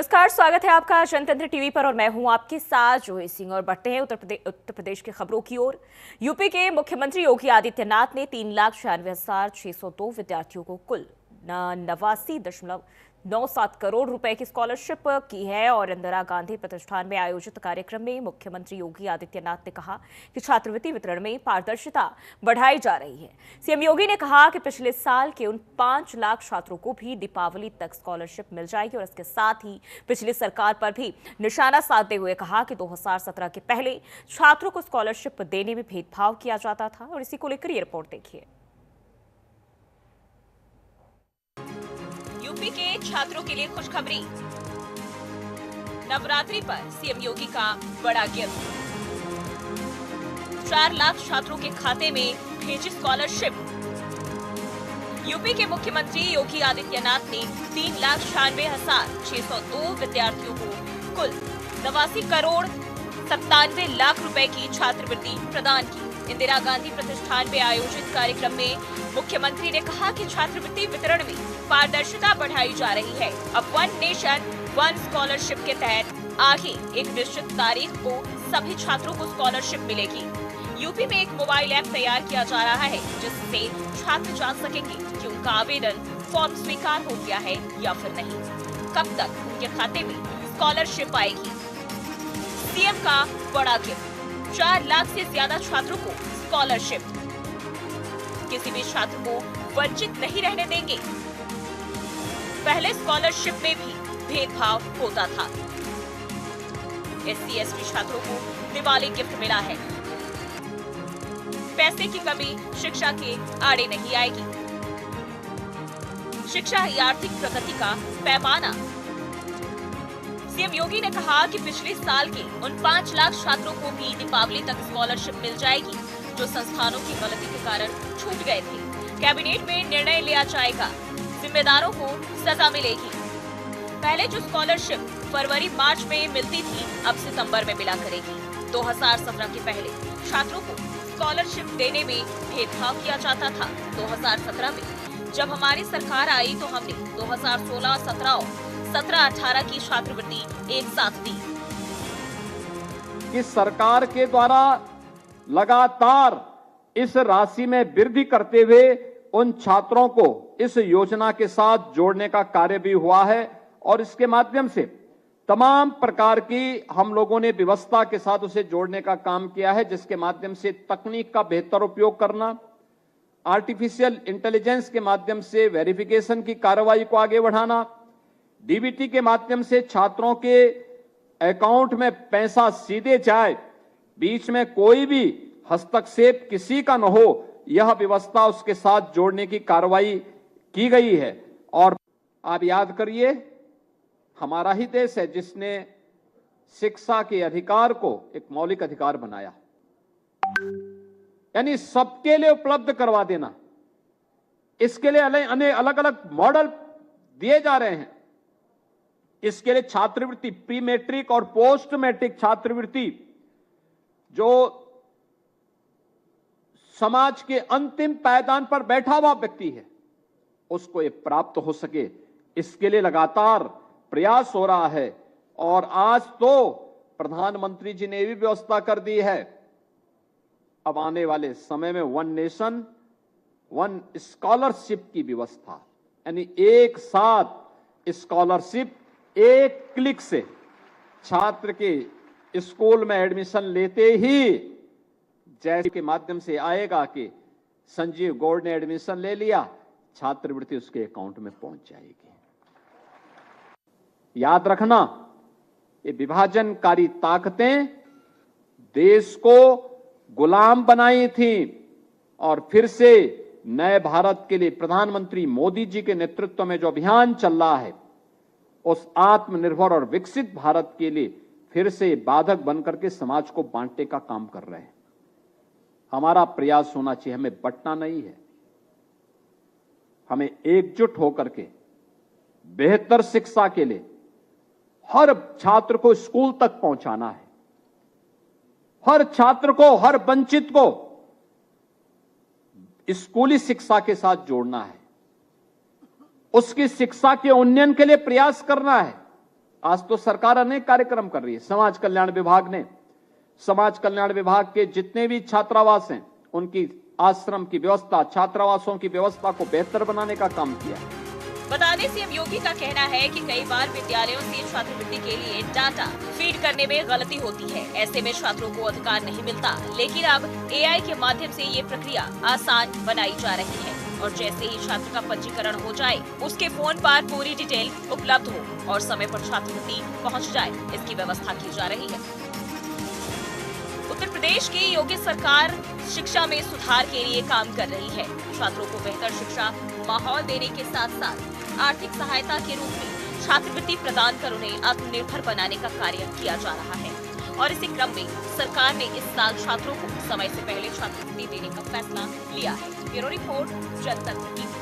नमस्कार, स्वागत है आपका जनतंत्र टीवी पर और मैं हूं आपके साथ जोही सिंह। और बढ़ते हैं उत्तर प्रदेश की खबरों की ओर। यूपी के मुख्यमंत्री योगी आदित्यनाथ ने 3,96,602 विद्यार्थियों को कुल 89.97 करोड़ रुपए की स्कॉलरशिप की है। और इंदिरा गांधी प्रतिष्ठान में आयोजित कार्यक्रम में मुख्यमंत्री योगी आदित्यनाथ ने कहा कि छात्रवृत्ति वितरण में पारदर्शिता बढ़ाई जा रही है। सीएम योगी ने कहा कि पिछले साल के उन 5 लाख छात्रों को भी दीपावली तक स्कॉलरशिप मिल जाएगी। और इसके साथ ही पिछली सरकार पर भी निशाना साधते हुए कहा कि 2017 के पहले छात्रों को स्कॉलरशिप देने में भेदभाव किया जाता था। और इसी को लेकर ये रिपोर्ट देखिए। यूपी के छात्रों के लिए खुशखबरी। नवरात्रि पर सीएम योगी का बड़ा गिफ्ट। 4 लाख छात्रों के खाते में भेजी स्कॉलरशिप। यूपी के मुख्यमंत्री योगी आदित्यनाथ ने 3,96,602 विद्यार्थियों को कुल 89 करोड़ 97 लाख रुपए की छात्रवृत्ति प्रदान की। इंदिरा गांधी प्रतिष्ठान में आयोजित कार्यक्रम में मुख्यमंत्री ने कहा कि छात्रवृत्ति वितरण में पारदर्शिता बढ़ाई जा रही है। अब वन नेशन वन स्कॉलरशिप के तहत आगे एक निश्चित तारीख को सभी छात्रों को स्कॉलरशिप मिलेगी। यूपी में एक मोबाइल ऐप तैयार किया जा रहा है जिससे छात्र जान सकेंगे कि उनका आवेदन फॉर्म स्वीकार हो गया है या फिर नहीं, कब तक उनके खाते में स्कॉलरशिप आएगी। सीएम का बड़ा गिफ्ट, 4 लाख से ज्यादा छात्रों को स्कॉलरशिप। किसी भी छात्र को वंचित नहीं रहने देंगे। पहले स्कॉलरशिप में भी भेदभाव होता था। SC ST छात्रों को दिवाली गिफ्ट मिला है। पैसे की कमी शिक्षा के आड़े नहीं आएगी। शिक्षा ही आर्थिक प्रगति का पैमाना। सीएम योगी ने कहा कि पिछले साल के उन 5 लाख छात्रों को भी दीपावली तक स्कॉलरशिप मिल जाएगी जो संस्थानों की गलती के कारण छूट गए थे। कैबिनेट में निर्णय लिया जाएगा, जिम्मेदारों को सजा मिलेगी। पहले जो स्कॉलरशिप फरवरी मार्च में मिलती थी अब सितंबर में मिला करेगी। 2017 के पहले छात्रों को स्कॉलरशिप देने में भेदभाव किया जाता था। 2017 में जब हमारी सरकार आई तो हमने 2016, 17 और 17-18 की छात्रवृत्ति एक साथ दी। इस सरकार के द्वारा लगातार इस राशि में वृद्धि करते हुए उन छात्रों को इस योजना के साथ जोड़ने का कार्य भी हुआ है। और इसके माध्यम से तमाम प्रकार की हम लोगों ने व्यवस्था के साथ उसे जोड़ने का काम किया है, जिसके माध्यम से तकनीक का बेहतर उपयोग करना, आर्टिफिशियल इंटेलिजेंस के माध्यम से वेरिफिकेशन की कार्रवाई को आगे बढ़ाना, डीबीटी के माध्यम से छात्रों के अकाउंट में पैसा सीधे जाए, बीच में कोई भी हस्तक्षेप किसी का न हो, यह व्यवस्था उसके साथ जोड़ने की कार्रवाई की गई है। और आप याद करिए, हमारा ही देश है जिसने शिक्षा के अधिकार को एक मौलिक अधिकार बनाया, यानी सबके लिए उपलब्ध करवा देना। इसके लिए अलग अलग मॉडल दिए जा रहे हैं। इसके लिए छात्रवृत्ति, प्री मैट्रिक और पोस्ट मैट्रिक छात्रवृत्ति, जो समाज के अंतिम पायदान पर बैठा हुआ व्यक्ति है उसको ये प्राप्त हो सके, इसके लिए लगातार प्रयास हो रहा है। और आज तो प्रधानमंत्री जी ने भी व्यवस्था कर दी है। अब आने वाले समय में वन नेशन वन स्कॉलरशिप की व्यवस्था, यानी एक साथ स्कॉलरशिप एक क्लिक से छात्र के स्कूल में एडमिशन लेते ही जैसे के माध्यम से आएगा कि संजीव गौड़ ने एडमिशन ले लिया, छात्रवृत्ति उसके अकाउंट में पहुंच जाएगी। याद रखना, ये विभाजनकारी ताकतें देश को गुलाम बनाई थी और फिर से नए भारत के लिए प्रधानमंत्री मोदी जी के नेतृत्व में जो अभियान चल रहा है, उस आत्मनिर्भर और विकसित भारत के लिए फिर से बाधक बनकर के समाज को बांटने का काम कर रहे हैं। हमारा प्रयास होना चाहिए, हमें बंटना नहीं है, हमें एकजुट होकर के बेहतर शिक्षा के लिए हर छात्र को स्कूल तक पहुंचाना है। हर छात्र को, हर वंचित को स्कूली शिक्षा के साथ जोड़ना है, उसकी शिक्षा के उन्नयन के लिए प्रयास करना है। आज तो सरकार अनेक कार्यक्रम कर रही है। समाज कल्याण विभाग ने समाज कल्याण विभाग के जितने भी छात्रावास हैं उनकी आश्रम की व्यवस्था, छात्रावासों की व्यवस्था को बेहतर बनाने का काम किया। बता दें, सीएम योगी का कहना है कि कई बार विद्यालयों से छात्रवृत्ति के लिए डाटा फीड करने में गलती होती है। ऐसे में छात्रों को अधिकार नहीं मिलता, लेकिन अब एआई के माध्यम से ये प्रक्रिया आसान बनाई जा रही है और जैसे ही छात्र का पंजीकरण हो जाए, उसके फोन पर पूरी डिटेल उपलब्ध हो और समय पर छात्रवृत्ति पहुंच जाए, इसकी व्यवस्था की जा रही है। उत्तर प्रदेश की योगी सरकार शिक्षा में सुधार के लिए काम कर रही है। छात्रों को बेहतर शिक्षा माहौल देने के साथ साथ आर्थिक सहायता के रूप में छात्रवृत्ति प्रदान कर उन्हें आत्मनिर्भर बनाने का कार्य किया जा रहा है और इसी क्रम में सरकार ने इस साल छात्रों को समय से पहले छात्रवृत्ति देने का फैसला लिया है। ब्यूरो रिपोर्ट, जनतंत्र टीवी।